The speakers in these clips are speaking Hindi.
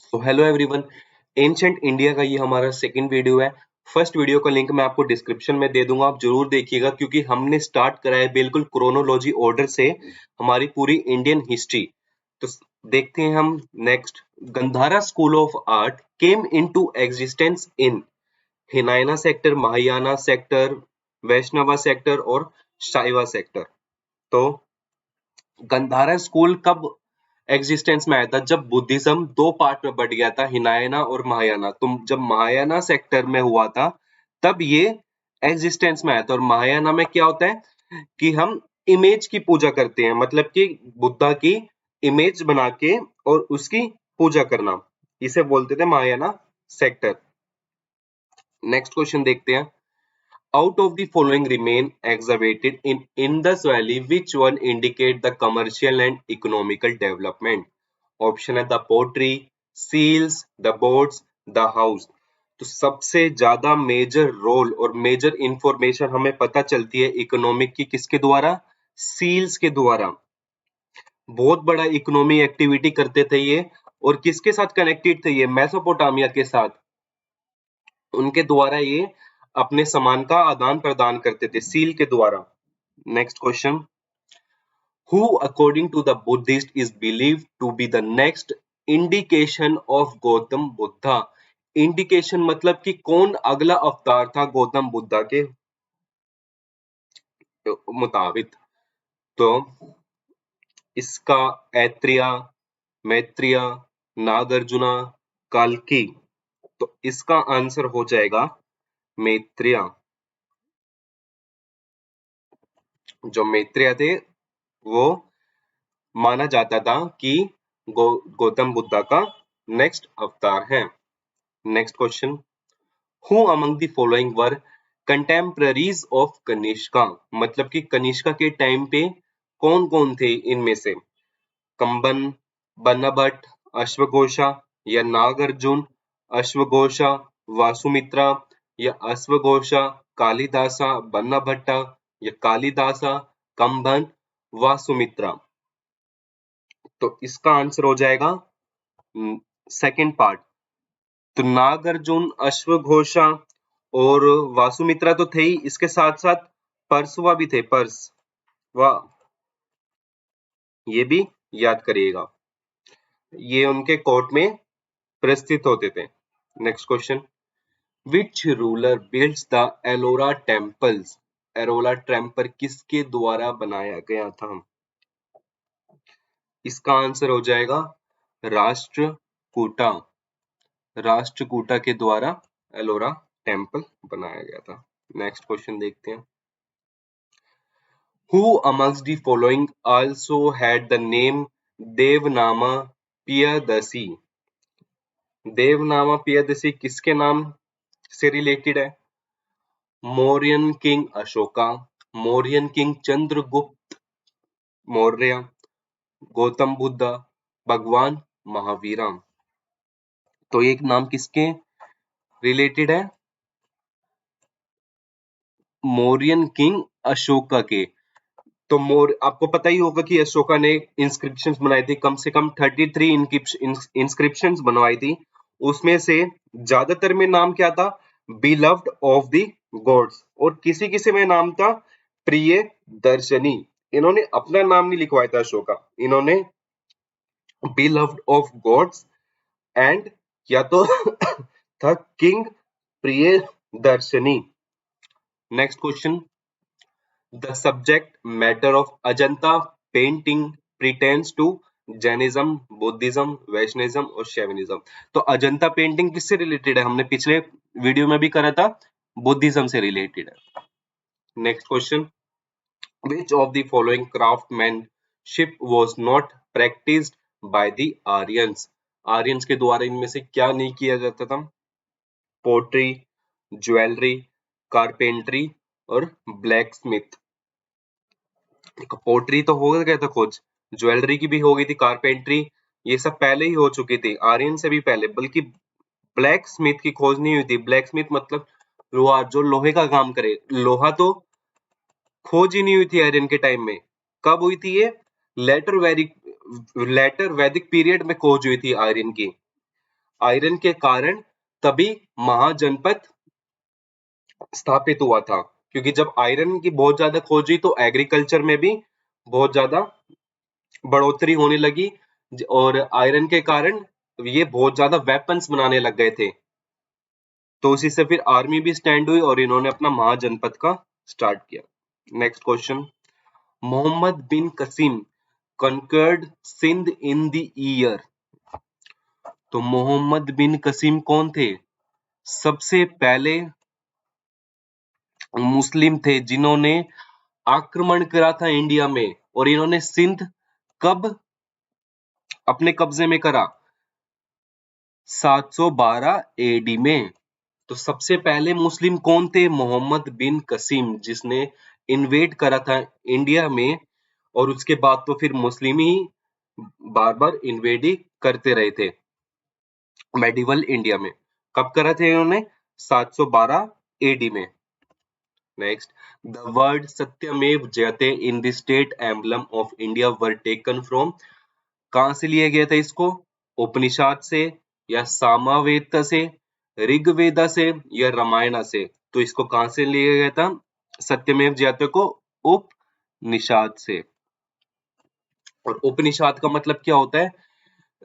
So hello everyone. Ancient India का ये हमारा सेकंड वीडियो है। फर्स्ट वीडियो का लिंक मैं आपको डिस्क्रिप्शन में दे दूंगा, आप जरूर देखिएगा क्योंकि हमने स्टार्ट करा है बिल्कुल क्रोनोलॉजी ऑर्डर से हमारी पूरी इंडियन हिस्ट्री। तो देखते हैं हम next. Gandhara school of art came into existence in Hinayana sector, Mahayana sector, Vaishnava sector और शाइवा सेक्टर। तो गंधारा स्कूल कब एग्जिस्टेंस में आया था? जब बुद्धिज्म दो पार्ट में बट गया था, हिनायना और महायाना। तो जब महायाना सेक्टर में हुआ था तब ये एग्जिस्टेंस में आया था। और महायाना में क्या होता है कि हम इमेज की पूजा करते हैं, मतलब कि बुद्धा की इमेज बना के और उसकी पूजा करना, इसे बोलते थे महायाना सेक्टर। नेक्स्ट क्वेश्चन देखते हैं। Out of the following remain excavated in Indus Valley, which one indicate the commercial and economical development? Option है the pottery, seals, the boards, the house. तो सबसे ज्यादा मेजर रोल और मेजर इंफॉर्मेशन हमें पता चलती है इकोनॉमिक की किसके द्वारा? सील्स के द्वारा। बहुत बड़ा इकोनॉमी एक्टिविटी करते थे ये। और किसके साथ कनेक्टेड थे ये? मेसोपोटामिया के साथ। उनके द्वारा ये अपने सामान का आदान प्रदान करते थे सील के द्वारा। Next question. Who according to the Buddhist is believed to be the next indication of Gautam Buddha? Indication मतलब कि कौन अगला अवतार था गौतम बुद्धा के मुताबिक। तो इसका ऐत्रेय, मैत्रेय, नागार्जुना, काल्की। तो इसका आंसर हो जाएगा मैत्रेय। जो मैत्रेय थे वो माना जाता था कि गौतम बुद्धा का नेक्स्ट अवतार है। Next question. Who among the following were contemporaries of Kanishka? मतलब कि कनिष्का के टाइम पे कौन कौन थे इनमें से? कंबन, बनभट्ट, अश्वघोषा या नागार्जुन, अश्वघोषा, वासुमित्रा या अश्वघोषा, कालिदासा, बनभट्टा या कालिदासा, कंबन, वासुमित्रा। तो इसका आंसर हो जाएगा सेकंड पार्ट। तो नागार्जुन, अश्वघोषा और वासुमित्रा तो थे ही, इसके साथ साथ परसुवा भी थे। परसवा, ये भी याद करिएगा, ये उनके कोर्ट में प्रस्तुत होते थे। Next question. Which ruler builds the Ellora temples? Ellora temple किसके द्वारा बनाया गया था? इसका आंसर हो जाएगा राष्ट्रकूटा। राष्ट्रकूटा के द्वारा एलोरा टेम्पल बनाया गया था। नेक्स्ट क्वेश्चन देखते हैं। Who amongst the following also had the name Devanama पियदसी? Devanama पियदसी किसके नाम से रिलेटेड है? मौर्यन किंग अशोका, मौर्यन किंग चंद्रगुप्त मौर्य, गौतम बुद्ध, भगवान महावीरा। तो एक नाम किसके रिलेटेड है? मौर्यन किंग अशोका के। तो आपको पता ही होगा कि अशोका ने इंस्क्रिप्शंस बनाई थी, कम से कम 33 इंस्क्रिप्शंस बनवाई थी। उसमें से ज्यादातर में नाम क्या था? Beloved of the gods. और किसी किसी में नाम था प्रिय दर्शनी। इन्होंने अपना नाम नहीं लिखवाया था अशोका, इन्होंने बिलव्ड ऑफ गॉड्स एंड या तो था किंग प्रिय दर्शनी। Next question. The subject matter of Ajanta painting pertains to Jainism, Buddhism, Vaishnavism और शैवनिज्म। तो अजंता पेंटिंग किससे रिलेटेड है? हमने पिछले वीडियो में भी करा था, बुद्धिज्म से रिलेटेड है। Next question. Which of the following craftsmanship was not practised by the Aryans? Aryans के द्वारा इनमें से क्या नहीं किया जाता था? पोट्री, ज्वेलरी, कारपेंट्री और ब्लैक स्मिथ। पोट्री तो हो गया था कुछ, ज्वेलरी की भी हो गई थी, कारपेंट्री ये सब पहले ही हो चुकी थी, आर्यन से भी पहले। बल्कि ब्लैक स्मिथ की खोज नहीं हुई थी। ब्लैक स्मिथ मतलब लोहा, जो लोहे का काम करे। लोहा तो खोज ही नहीं हुई थी आर्यन के टाइम में। कब हुई थी ये? लेटर वैदिक पीरियड में खोज हुई थी आर्यन की। आयरन के कारण तभी महाजनपद स्थापित हुआ था, क्योंकि जब आयरन की बहुत ज्यादा खोज हुई तो एग्रीकल्चर में भी बहुत ज्यादा बढ़ोतरी होने लगी और आयरन के कारण ये बहुत ज्यादा वेपन्स बनाने लग गए थे। तो उसी से फिर आर्मी भी स्टैंड हुई और इन्होंने अपना महाजनपद का स्टार्ट किया। Next question, Mohammad bin Qasim conquered Sindh in the year. तो मोहम्मद बिन कसीम कौन थे? सबसे पहले मुस्लिम थे जिन्होंने आक्रमण करा था इंडिया में, और इन्होंने सिंध कब अपने कब्जे में करा? 712 एडी में। तो सबसे पहले मुस्लिम कौन थे? मोहम्मद बिन कसीम, जिसने इन्वेड करा था इंडिया में, और उसके बाद तो फिर मुस्लिम ही बार बार इन्वेड ही करते रहे थे मेडिवल इंडिया में। कब करा थे इन्होंने? 712 एडी में। नेक्स्ट, द वर्ड सत्यमेव जयते in the state emblem of India were taken from. कहां से लिया गया था इसको? उपनिषद से, या सामवेद से, ऋग्वेदा से, या रामायण से? तो इसको कहां से लिया गया था सत्यमेव जयते को? उपनिषद से। और उपनिषद का मतलब क्या होता है?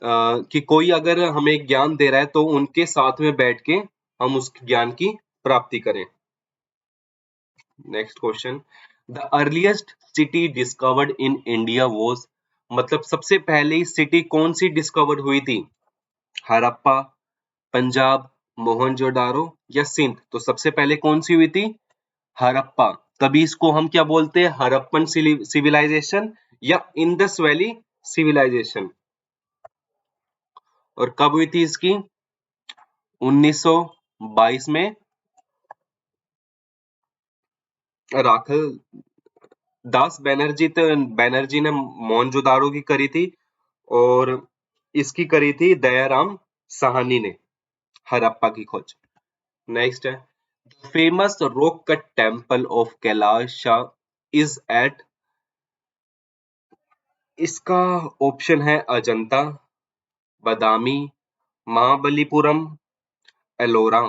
कि कोई अगर हमें ज्ञान दे रहा है तो उनके साथ में बैठ के हम उस ज्ञान की प्राप्ति करें। Next question, the earliest city discovered in India was. मतलब सबसे पहले सिटी कौन सी डिस्कवर हुई थी? हड़प्पा, पंजाब, मोहनजोदारो, या सिंध? तो सबसे पहले कौन सी हुई थी? हड़प्पा। तभी इसको हम क्या बोलते हैं? हड़प्पन सिविलाइजेशन या इंडस वैली सिविलाइजेशन। और कब हुई थी इसकी? 1922 में राखल दास बैनर्जी ने मोहनजोदारो की करी थी, और इसकी करी थी दयाराम साहनी ने हड़प्पा की खोज। नेक्स्ट है, famous rock cut temple of Kailash is at. इसका ऑप्शन है अजंता, बदामी, महाबलीपुरम, एलोरा।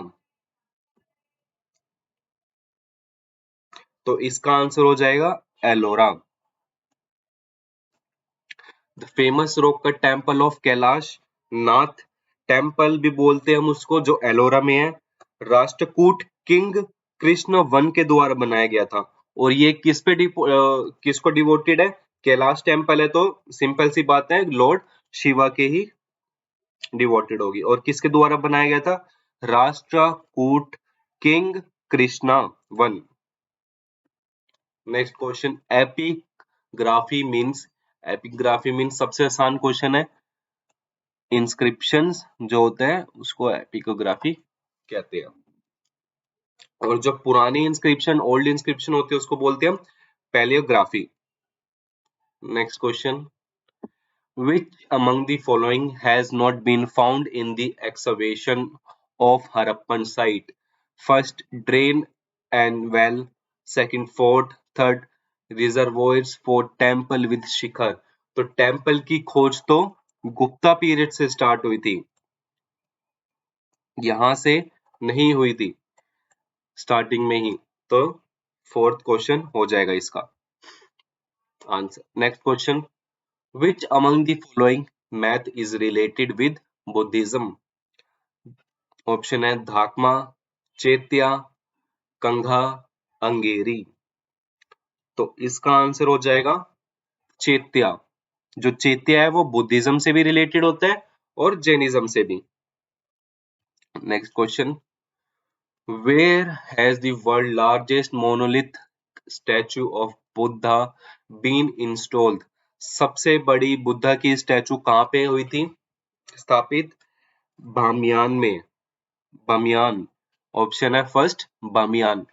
तो इसका आंसर हो जाएगा Ellora. The famous rock cut temple of Kailash Nath temple भी बोलते हैं हम उसको, जो एलोरा में है, राष्ट्रकूट किंग कृष्ण वन के द्वारा बनाया गया था। और ये किसको डिवोटेड है? कैलाश टेम्पल है तो सिंपल सी बात है, लॉर्ड शिवा के ही डिवोटेड होगी। और किसके द्वारा बनाया गया था? Rashtrakuta king Krishna one. Next question, epigraphy means. Epigraphy means सबसे आसान क्वेश्चन है। इंस्क्रिप्शंस जो होते हैं उसको एपिग्राफी कहते हैं, और जो पुरानी इंस्क्रिप्शन, ओल्ड इंस्क्रिप्शन होते हैं उसको बोलते हैं हम palaeography. Next question, which among the following has not been found in the excavation of Harappan site? First, drain and well. Second, fort. Third, reservoirs. Fourth, temple with शिखर। तो टेम्पल की खोज तो गुप्ता पीरियड से स्टार्ट हुई थी, यहां से नहीं हुई थी स्टार्टिंग में ही। तो फोर्थ क्वेश्चन हो जाएगा इसका answer. Next question, which among the following math is related with Buddhism? Option है धाकमा, चेत्या, कंघा, अंगेरी। तो इसका आंसर हो जाएगा चेत्या। जो चेत्या है वो बुद्धिज्म से भी रिलेटेड होता है और जैनिज्म से भी। Next question, where has the world largest monolith statue of Buddha been installed? सबसे बड़ी बुद्धा की स्टैचू कहां पे हुई थी स्थापित? बामियान में। बामियान ऑप्शन है फर्स्ट, बामियान।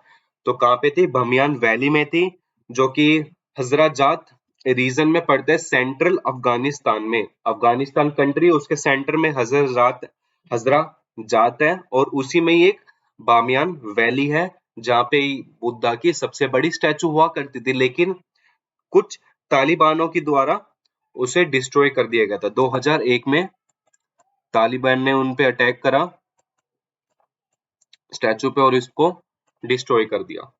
तो कहां पे थी? बामियान वैली में थी, जो कि हजराजात रीजन में पड़ता है, सेंट्रल अफगानिस्तान में। अफगानिस्तान कंट्री, उसके सेंटर में हजरा जात है, और उसी में ही एक बामियान वैली है जहां पे बुद्धा की सबसे बड़ी स्टैचू हुआ करती थी, लेकिन कुछ तालिबानों के द्वारा उसे डिस्ट्रॉय कर दिया गया था 2001 में। तालिबान ने उन पे अटैक करा स्टैचू पे और इसको डिस्ट्रॉय कर दिया।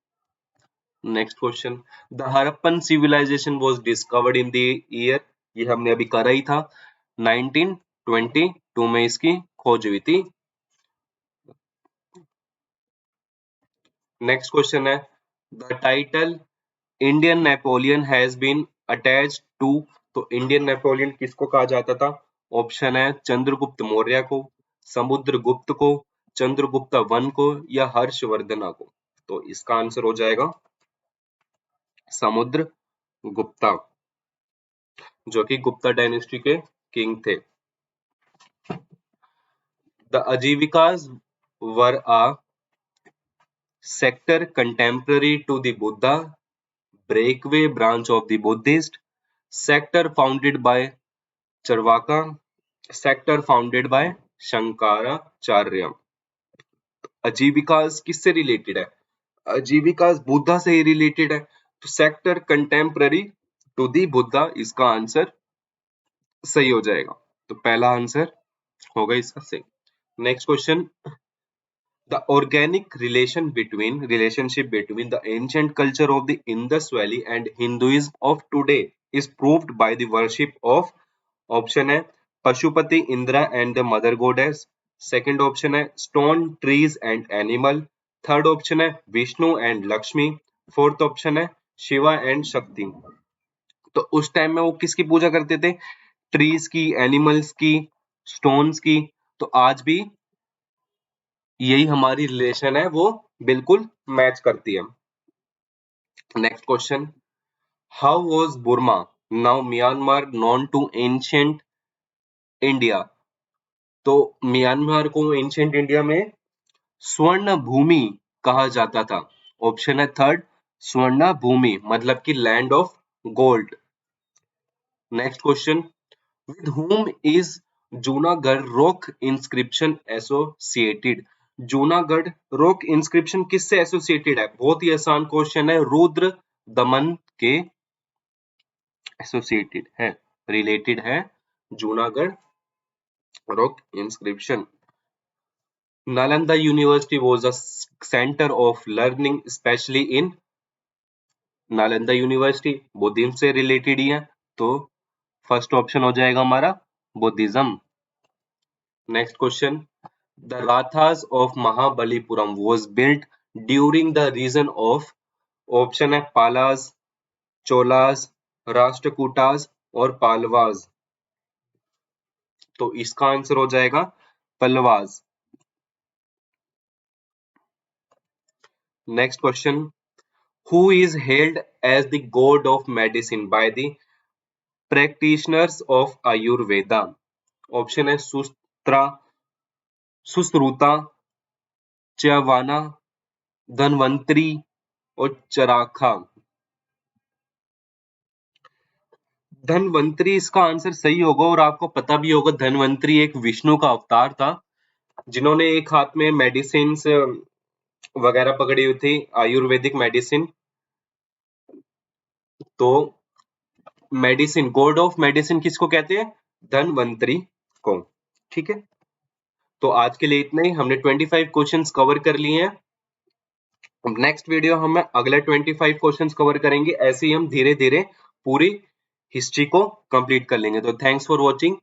Next question, the Harappan civilization was discovered in the year, ये हमने अभी करा ही था, 1922 में इसकी खोज हुई थी। नेक्स्ट क्वेश्चन है, the title Indian Napoleon has been attached to, तो इंडियन नेपोलियन किसको कहा जाता था? ऑप्शन है चंद्रगुप्त मौर्य को, समुद्रगुप्त को, चंद्रगुप्ता वन को या हर्षवर्धना को। तो इसका आंसर हो जाएगा समुद्रगुप्ता, जो कि गुप्ता डायनेस्टी के किंग थे। The Ajivikas were a sector contemporary to the Buddha, breakaway branch of the Buddhist, sector founded by Charvaka, sector founded by Shankaracharya. Ajivikas किससे रिलेटेड है? आजीविकास बुद्धा से ही रिलेटेड है, तो sector contemporary to the Buddha इसका आंसर सही हो जाएगा। तो पहला आंसर होगा इसका सही। Next question, the organic relationship between the ancient culture of the Indus Valley and Hinduism of today is proved by the worship of, option है Pashupati Indira and the mother goddess, second option है stone trees and animal, third option है Vishnu and Lakshmi, fourth option है शिवा and शक्ति। तो उस टाइम में वो किसकी पूजा करते थे? ट्रीज की, एनिमल्स की, स्टोन्स की। तो आज भी यही हमारी रिलेशन है, वो बिल्कुल मैच करती है। Next question, how was Burma now Myanmar known to ancient India? तो म्यांमार को एंशिएंट इंडिया में स्वर्ण भूमि कहा जाता था। ऑप्शन है थर्ड स्वर्ण भूमि, मतलब कि land of gold. Next question, with whom is Junagadh rock inscription associated? Junagadh rock inscription किससे एसोसिएटेड है? बहुत ही आसान क्वेश्चन है, रुद्र दमन के एसोसिएटेड है, रिलेटेड है Junagadh rock inscription. Nalanda university was a centre of learning specially in, Nalanda university Buddhism से रिलेटेड ही है, तो फर्स्ट ऑप्शन हो जाएगा हमारा Buddhism. Next question, the Rathas of Mahabalipuram was built during the reign of, option है पालास, चोलास, राष्ट्रकूटास और पालवास। तो इसका आंसर हो जाएगा Pallavas. Next question, who is held as the god of medicine by the practitioners of Ayurveda? Option है सुस्त्रा, सुश्रुता, च्यवाना, धनवंतरी और चराखा। धनवंतरी इसका आंसर सही होगा, और आपको पता भी होगा धनवंतरी एक विष्णु का अवतार था, जिन्होंने एक हाथ में मेडिसिन वगैरह पकड़ी हुई थी, आयुर्वेदिक मेडिसिन। तो मेडिसिन, गॉड ऑफ मेडिसिन किसको कहते हैं? धनवंतरी को। ठीक है, तो आज के लिए इतना ही। हमने 25 क्वेश्चंस कवर कर लिए हैं। नेक्स्ट वीडियो हम अगले 25 क्वेश्चंस कवर करेंगे। ऐसे ही हम धीरे धीरे पूरी हिस्ट्री को कंप्लीट कर लेंगे। तो थैंक्स फॉर वॉचिंग।